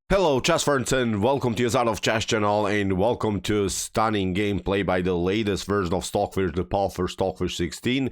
Hello chess friends and welcome to your side of chess channel and welcome to stunning gameplay by the latest version of Stockfish, the powerful Stockfish 16.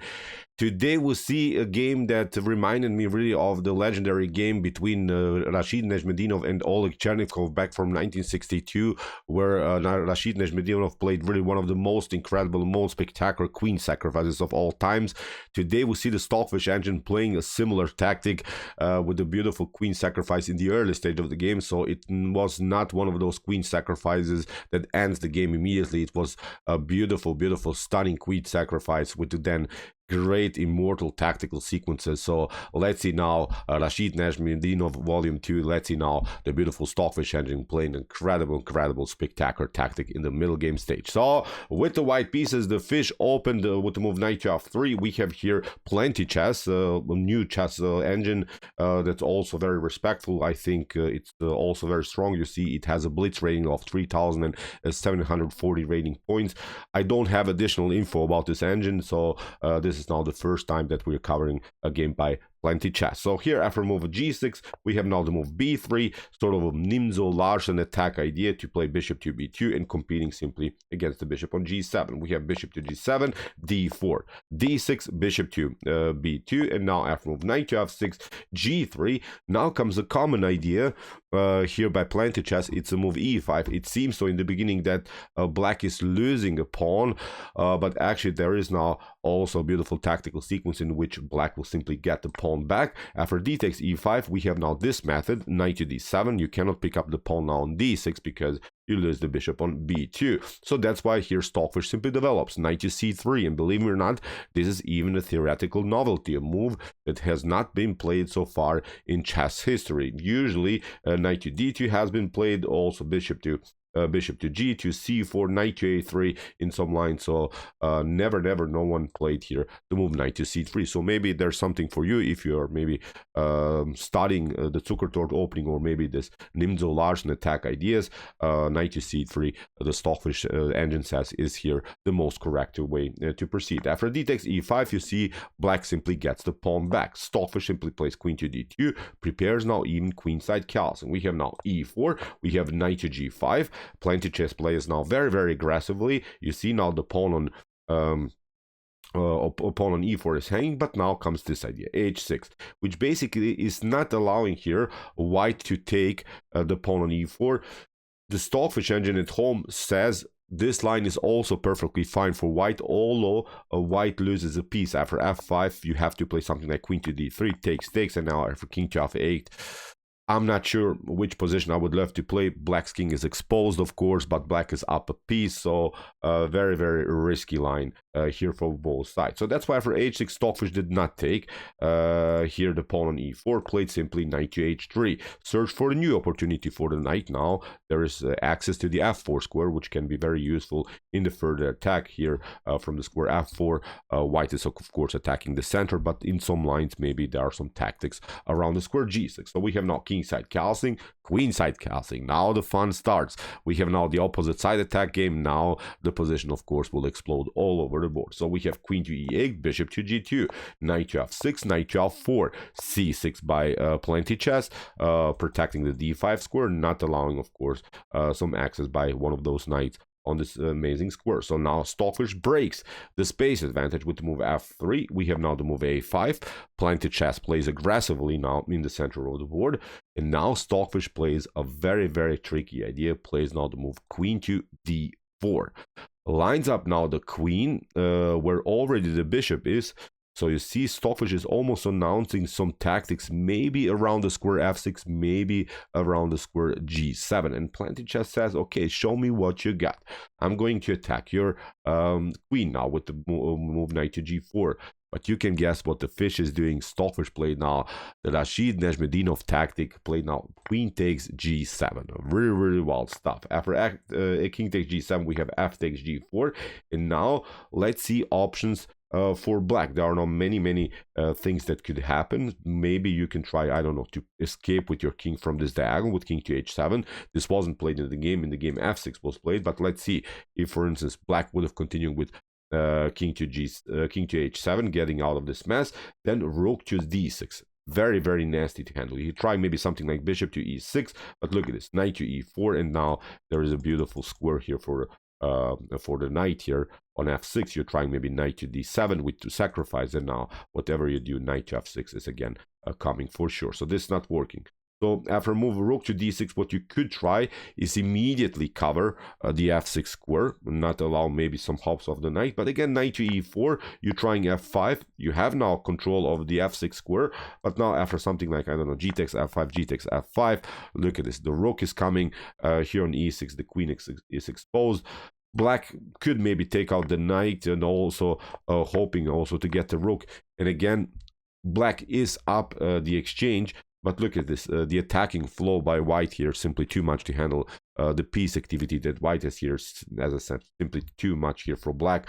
Today we'll see a game that reminded me really of the legendary game between Rashid Nezhmetdinov and Oleg Chernikov back from 1962, where Rashid Nezhmetdinov played really one of the most incredible, most spectacular queen sacrifices of all times. Today we see the Stockfish engine playing a similar tactic with a beautiful queen sacrifice in the early stage of the game. So it was not one of those queen sacrifices that ends the game immediately. It was a beautiful, beautiful, stunning queen sacrifice with then great immortal tactical sequences. So let's see now Rashid Nezhmetdinov Volume 2. Let's see now the beautiful Stockfish engine playing incredible, spectacular tactic in the middle game stage. So with the white pieces, the fish opened with the move knight to f3. We have here plenty chess, a new chess engine that's also very respectful. I think it's also very strong. You see it has a blitz rating of 3,740 rating points. I don't have additional info about this engine, so this is now the first time that we're covering a game by plenty chess. So here after move g6 we have now the move b3, sort of a Nimzo-Larsen attack idea to play bishop to b2 and competing simply against the bishop on g7. We have bishop to g7, d4, d6, bishop to b2, and now after move knight to f6, g3. Now comes a common idea here by plenty chess. It's a move e5. It seems so in the beginning that black is losing a pawn, but actually there is now also a beautiful tactical sequence in which black will simply get the pawn back. After d takes e5 we have now this method, knight to d7. You cannot pick up the pawn now on d6 because you lose the bishop on b2. So that's why here Stockfish simply develops knight to c3, and believe me or not, this is even a theoretical novelty, a move that has not been played so far in chess history. Usually knight to d2 has been played, also bishop to g2, c4, knight to a3 in some lines. So never no one played here the move knight to c3. So maybe there's something for you if you're maybe studying the Zukertort opening, or maybe this Nimzo-Larsen attack ideas. Knight to c3, the Stockfish engine says, is here the most correct way to proceed. After d takes e5 you see black simply gets the pawn back. Stockfish simply plays queen to d2, prepares now even queenside castling. We have now e4, we have knight to g5. Plenty chess plays now very aggressively. You see now the pawn on opponent on e4 is hanging, but now comes this idea, h6, which basically is not allowing here white to take the pawn on e4. The Stockfish engine at home says this line is also perfectly fine for white, although white loses a piece. After f5 you have to play something like queen to d3, takes, and now after king to f8. I'm not sure which position I would love to play. Black's king is exposed, of course, but black is up a piece, so very risky line here for both sides. So that's why for h6 Stockfish did not take. Here the pawn on e4 played simply knight to h3. Search for a new opportunity for the knight. Now there is access to the f4 square, which can be very useful in the further attack here from the square f4. White is of course attacking the center, but in some lines maybe there are some tactics around the square g6. So we have now kingside castling, queenside castling. Now the fun starts. We have now the opposite side attack game. Now the position of course will explode all over the board. So we have queen to e8, bishop to g2, knight to f6, knight to f4, c6 by plenty chess, protecting the d5 square, not allowing of course some access by one of those knights on this amazing square. So now Stockfish breaks the space advantage with the move f3. We have now the move a5. Plenty chess plays aggressively now in the center of the board, and now Stockfish plays a very tricky idea. Plays now the move queen to d4. Lines up now the queen where already the bishop is. So you see Stockfish is almost announcing some tactics, maybe around the square f6, maybe around the square g7. And plenty chess says, okay, show me what you got. I'm going to attack your queen now with the move knight to g4. But you can guess what the fish is doing. Stockfish played now the Rashid Nezhmetdinov tactic, played now queen takes g7. Really wild stuff. After king takes g7, we have f takes g4. And now let's see options for black. There are now many things that could happen. Maybe you can try, I don't know, to escape with your king from this diagonal with king to h7. This wasn't played in the game. In the game f6 was played, but let's see if, for instance, black would have continued with king to h7, getting out of this mess. Then rook to d6. very, very nasty to handle. You try maybe something like bishop to e6, but look at this, knight to e4, and now there is a beautiful square here for the knight here on f6. You're trying maybe knight to d7 with to sacrifice, and now whatever you do, knight to f6 is again coming for sure. So this is not working. So after move rook to d6, what you could try is immediately cover the f6 square, not allow maybe some hops of the knight. But again, knight to e4, you're trying f5. You have now control of the f6 square. But now after something like, I don't know, g takes f5, g takes f5, look at this. The rook is coming here on e6. The queen is exposed. Black could maybe take out the knight and also hoping also to get the rook. And again, black is up the exchange. But look at this, the attacking flow by white here, simply too much to handle the piece activity that white has here. As I said, simply too much here for black.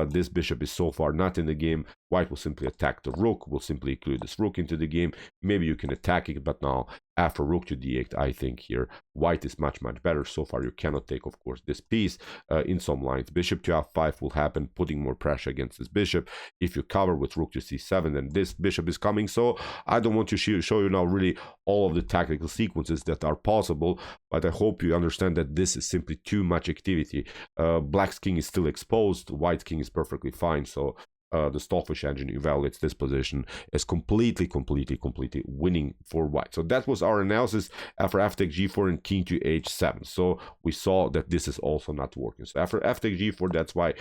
This bishop is so far not in the game. White will simply attack the rook, will simply include this rook into the game. Maybe you can attack it, but now after rook to d8, I think here white is much, much better. So far you cannot take, of course, this piece in some lines. Bishop to f5 will happen, putting more pressure against this bishop. If you cover with rook to c7, then this bishop is coming. So I don't want to show you now really all of the tactical sequences that are possible, but I hope you understand that this is simply too much activity. Black's king is still exposed, white's king is perfectly fine. So the Stockfish engine evaluates this position as completely winning for white. So that was our analysis after f takes g4 and king to h7. So we saw that this is also not working. So after f takes g4, that's why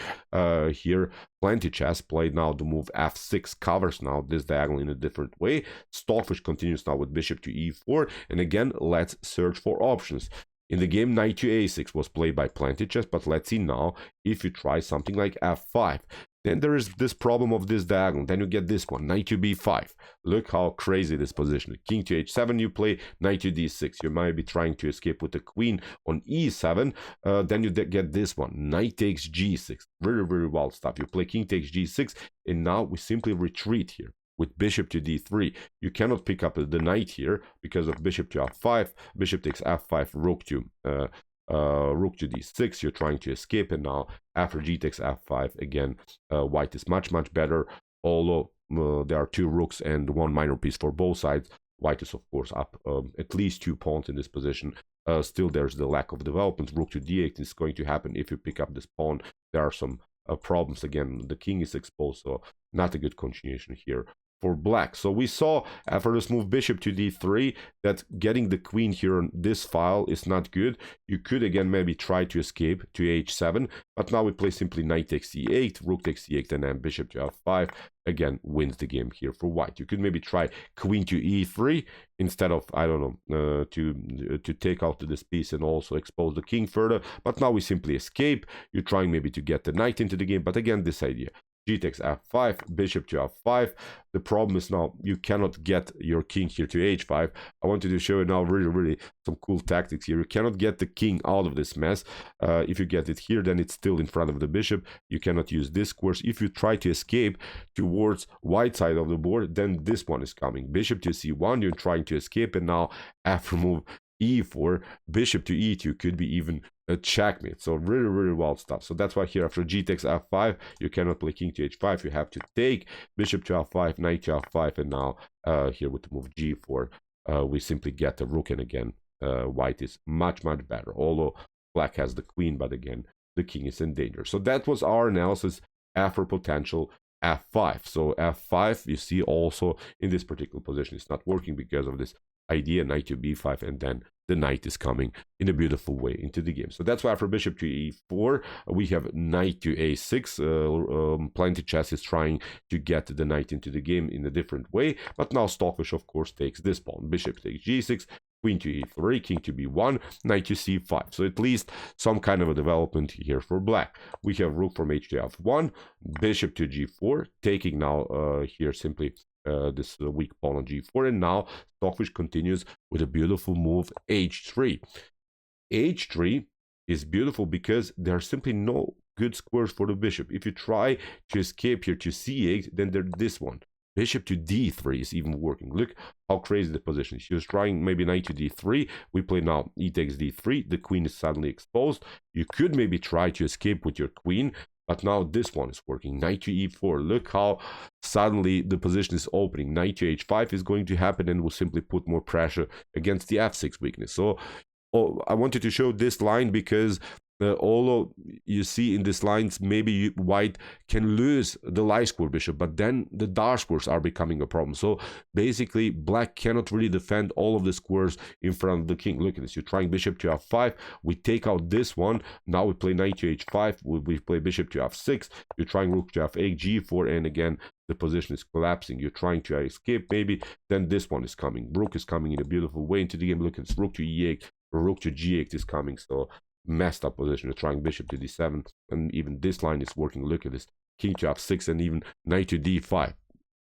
here plenty chess played now the move f6, covers now this diagonal in a different way. Stockfish continues now with bishop to e4, and again let's search for options. In the game, knight to a6 was played by plenty chess, but let's see now if you try something like f5. Then there is this problem of this diagonal. Then you get this one, knight to b5. Look how crazy this position is. King to h7 you play, knight to d6. You might be trying to escape with the queen on e7. Then you get this one, knight takes g6. Very, very wild stuff. You play king takes g6, and now we simply retreat here with bishop to d3. You cannot pick up the knight here because of bishop to f5. Bishop takes f5, rook to d6. You're trying to escape, and now after g takes f5, again white is much better, although there are two rooks and one minor piece for both sides. White is of course up at least 2 pawns in this position. Still there's the lack of development. Rook to d8 is going to happen if you pick up this pawn. There are some problems. Again, the king is exposed, so not a good continuation here for black. So we saw after this move bishop to d3 that getting the queen here on this file is not good. You could again maybe try to escape to h7, but now we play simply knight takes e8, rook takes e8, and then bishop to f5 again wins the game here for white. You could maybe try queen to e3 instead of, I don't know, to take out this piece and also expose the king further, but now we simply escape. You're trying maybe to get the knight into the game, but again this idea, g takes f5, bishop to f5. The problem is now you cannot get your king here to h5. I wanted to show you now really some cool tactics here. You cannot get the king out of this mess. If you get it here, then it's still in front of the bishop. You cannot use this course. If you try to escape towards white side of the board, then this one is coming. Bishop to c1, you're trying to escape, and now after move e4, bishop to e2 could be even a checkmate. So really wild stuff. So that's why here after g takes f5, you cannot play king to h5. You have to take bishop to f5, knight to f5, and now here with the move g4, we simply get the rook, and again white is much better, although black has the queen, but again the king is in danger. So that was our analysis after potential f5. So f5, you see also in this particular position it's not working because of this idea, knight to b5, and then the knight is coming in a beautiful way into the game. So that's why for bishop to e4, we have knight to a6. Plenty chess is trying to get the knight into the game in a different way, but now Stockfish of course takes this pawn. Bishop takes g6, queen to e3, king to b1, knight to c5. So at least some kind of a development here for black. We have rook from h to f1, bishop to g4, taking now here simply this weak pawn on g4, and now Stockfish continues with a beautiful move h3. h3 is beautiful because there are simply no good squares for the bishop. If you try to escape here to c8, then there's this one. Bishop to d3 is even working. Look how crazy the position is. He was trying maybe knight to d3. We play now e takes d3. The queen is suddenly exposed. You could maybe try to escape with your queen, but now this one is working. Knight to e4. Look how suddenly the position is opening. Knight to h5 is going to happen and will simply put more pressure against the f6 weakness. So I wanted to show this line because although you see in these lines, maybe white can lose the light square bishop, but then the dark squares are becoming a problem. So basically, black cannot really defend all of the squares in front of the king. Look at this. You're trying bishop to f5. We take out this one. Now we play knight to h5. We play bishop to f6. You're trying rook to f8, g4, and again, the position is collapsing. You're trying to escape, maybe. Then this one is coming. Rook is coming in a beautiful way into the game. Look at this. Rook to e8. Rook to g8 is coming. So messed up position. You're trying bishop to d7, and even this line is working. Look at this, king to f6, and even knight to d5.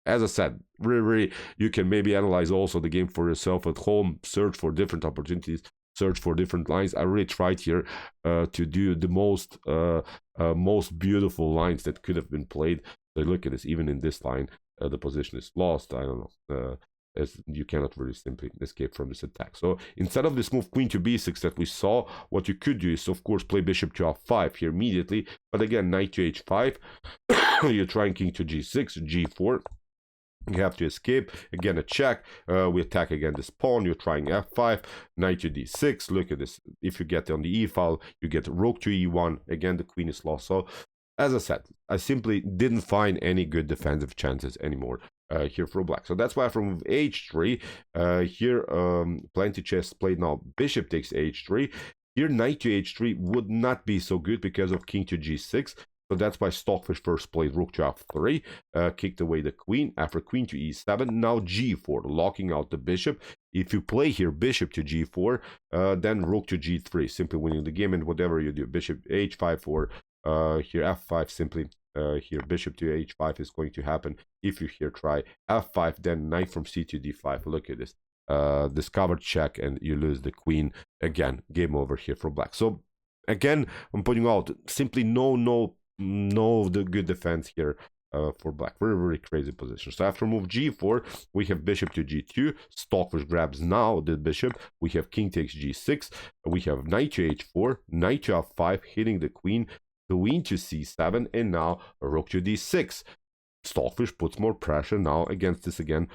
As I said, really, you can maybe analyze also the game for yourself at home, search for different opportunities, search for different lines. I really tried here to do the most beautiful lines that could have been played. So look at this, even in this line, the position is lost. I don't know. As you cannot really simply escape from this attack. So instead of this move queen to b6 that we saw, what you could do is of course play bishop to f5 here immediately, but again knight to h5. You're trying king to g6, g4. You have to escape. Again a check. We attack again this pawn. You're trying f5, knight to d6. Look at this. If you get on the e file, you get rook to e1. Again the queen is lost. So as I said, I simply didn't find any good defensive chances anymore here for black. So that's why from h3, here plenty chess played now bishop takes h3. Here knight to h3 would not be so good because of king to g6. So that's why Stockfish first played rook to f3, kicked away the queen. After queen to e7, now g4, locking out the bishop. If you play here bishop to g4, then rook to g3, simply winning the game. And whatever you do, bishop h5 or here f5, simply here bishop to h5 is going to happen. If you here try f5, then knight from c to d5. Look at this, discovered check, and you lose the queen. Again, game over here for black. So again, I'm putting out simply no the good defense here for black. Very crazy position. So after move g4, we have bishop to g2. Stockfish grabs now the bishop. We have king takes g6. We have knight to h4, knight to f5, hitting the queen. Queen to c7, and now rook to d6. Stockfish puts more pressure now against this again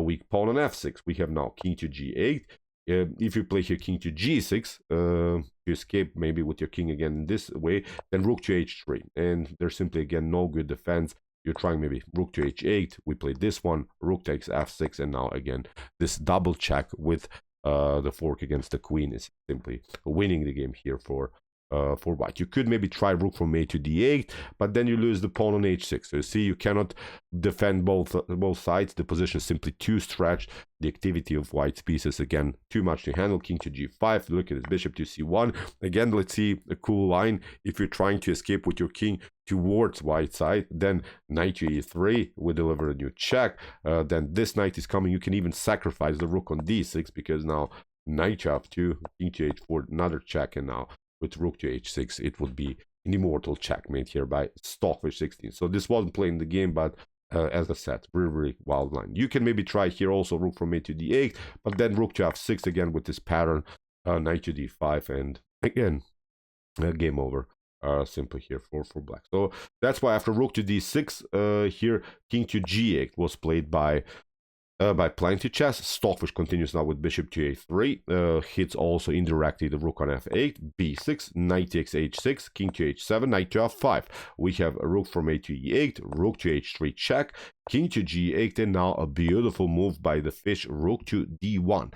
weak pawn on f6. We have now king to g8. If you play here king to g6, you escape maybe with your king again in this way, then rook to h3. And there's simply again no good defense. You're trying maybe rook to h8. We play this one, rook takes f6, and now again this double check with the fork against the queen is simply winning the game here for white. You could maybe try rook from a to d8, but then you lose the pawn on h6. So you see, you cannot defend both sides. The position is simply too stretched. The activity of white's pieces again too much to handle. King to g5. Look at this, bishop to c1. Again, let's see a cool line. If you're trying to escape with your king towards white side, then knight to e3 will deliver a new check. Then this knight is coming. You can even sacrifice the rook on d6 because now knight to f2, king to h4, another check, and now with rook to h6, it would be an immortal checkmate here by Stockfish 16. So this wasn't playing the game, but as I said, very wild line. You can maybe try here also rook from a to d8, but then rook to f6 again with this pattern, knight to d5, and again, game over. Simply here for black. So that's why after rook to d6, here king to g8 was played by plenty chess. Stockfish continues now with bishop to a3, hits also indirectly the rook on f8, b6, knight takes h6, king to h7, knight to f5. We have a rook from a to e8, rook to h3 check, king to g8, and now a beautiful move by the fish, rook to d1.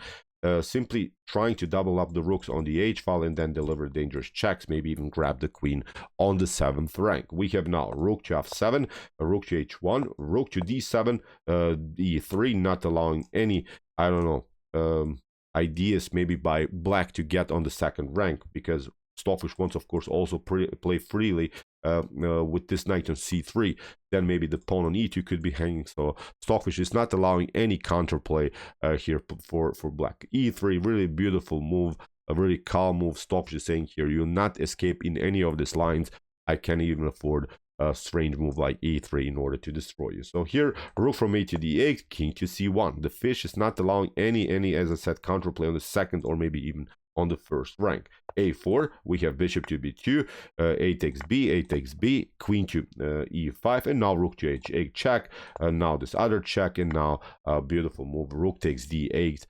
Simply trying to double up the rooks on the h file and then deliver dangerous checks, maybe even grab the queen on the 7th rank. We have now rook to f7, rook to h1, rook to d7, e3, not allowing any, I don't know, ideas maybe by black to get on the 2nd rank, because Stockfish wants, of course, also play freely with this knight on c3. Then maybe the pawn on e2 could be hanging. So Stockfish is not allowing any counterplay here for black. e3, really beautiful move, a really calm move. Stockfish is saying here, you'll not escape in any of these lines. I can't even afford a strange move like e3 in order to destroy you. So here, rook from a to d8, king to c1. The fish is not allowing any, as I said, counterplay on the 2nd or maybe even on the first rank. A4, we have bishop to B2, 8 takes B, 8 takes B, queen to E5, and now rook to H8 check, now this other check, and now a beautiful move, rook takes D8.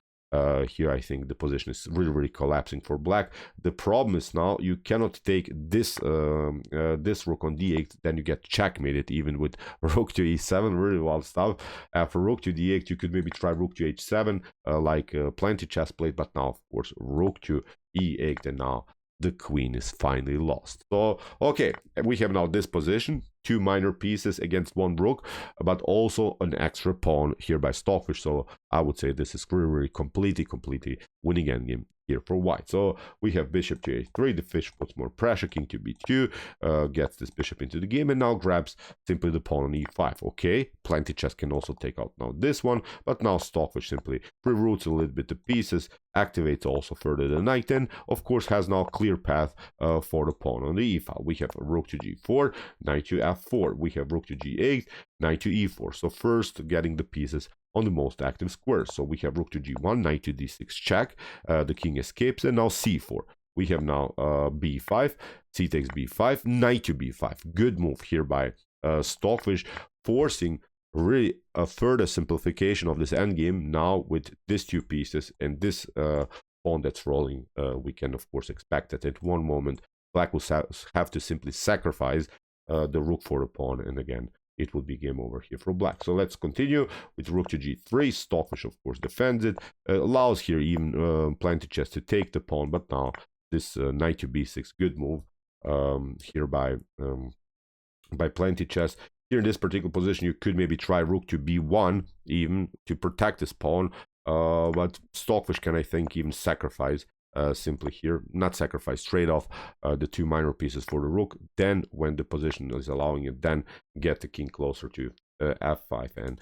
Here I think the position is really collapsing for black. The problem is now you cannot take this this rook on d8, then you get checkmated even with rook to e7, really wild stuff. After rook to d8 you could maybe try rook to h7 like plenty chess played, but now of course rook to e8, and now the queen is finally lost. So okay, we have now this position, two minor pieces against one rook, but also an extra pawn here by Stockfish. So I would say this is really completely winning endgame here for white. So we have bishop to a3, the fish puts more pressure, king to b2, gets this bishop into the game, and now grabs simply the pawn on e5. Okay, plenty chess can also take out now this one, but now Stockfish simply reroutes a little bit the pieces, activates also further the knight, and of course has now a clear path for the pawn on the e file. We have rook to g4, knight to f4, we have rook to g8, knight to e4. So first getting the pieces on the most active squares. So we have rook to g1, knight to d6 check, the king escapes, and now c4. We have now b5, c takes b5, knight to b5. Good move here by Stockfish, forcing really a further simplification of this endgame. Now with these two pieces and this pawn that's rolling, we can of course expect that at one moment black will have to simply sacrifice the rook for the pawn, and again it will be game over here for black. So let's continue with rook to g3. Stockfish of course defends it, allows here even plenty chess to take the pawn, but now this knight to b6, good move here by plenty chess. Here in this particular position you could maybe try rook to b1 even to protect this pawn, but Stockfish can I think even sacrifice simply here, not sacrifice, trade off the two minor pieces for the rook, then when the position is allowing it, then get the king closer to f5, and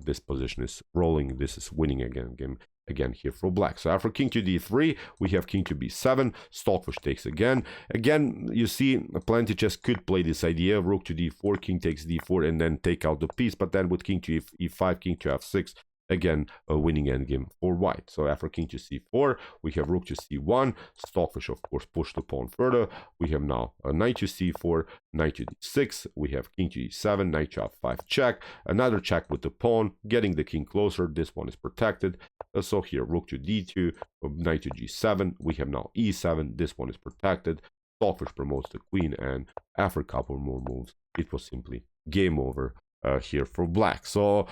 this position is rolling. This is winning again here for black. So after king to d3 we have king to b7. Stockfish takes again. You see plenty chess could play this idea, rook to d4, king takes d4, and then take out the piece, but then with king to e5, king to f6, again a winning endgame for white. So after king to c4 we have rook to c1. Stockfish of course push the pawn further. We have now a knight to c4, knight to d6, we have king to e7, knight to f5 check, another check with the pawn, getting the king closer. This one is protected. So here rook to d2, knight to g7, we have now e7, this one is protected. Stockfish promotes the queen, and after a couple more moves it was simply game over here for black. So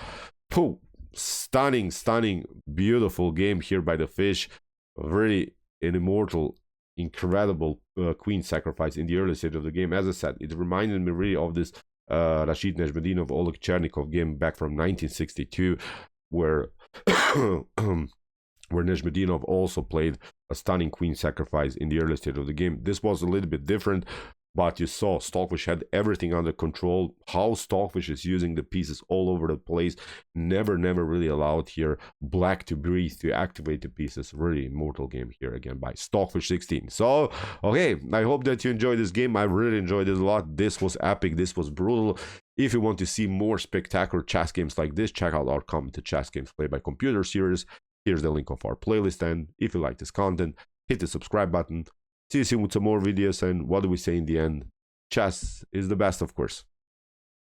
stunning beautiful game here by the fish. Really an immortal, incredible queen sacrifice in the early stage of the game. As I said, it reminded me really of this Rashid Nezhmetdinov Oleg Chernikov game back from 1962, where where Nezhmetdinov also played a stunning queen sacrifice in the early stage of the game. This was a little bit different, but you saw Stockfish had everything under control. How Stockfish is using the pieces all over the place, never really allowed here black to breathe, to activate the pieces. Really immortal game here again by Stockfish 16. So okay, I hope that you enjoyed this game. I really enjoyed it a lot. This was epic, this was brutal. If you want to see more spectacular chess games like this, check out our Commented Chess Games Played by Computer series. Here's the link of our playlist, and if you like this content, hit the subscribe button. See you soon with some more videos, and what do we say in the end? Chess is the best, of course.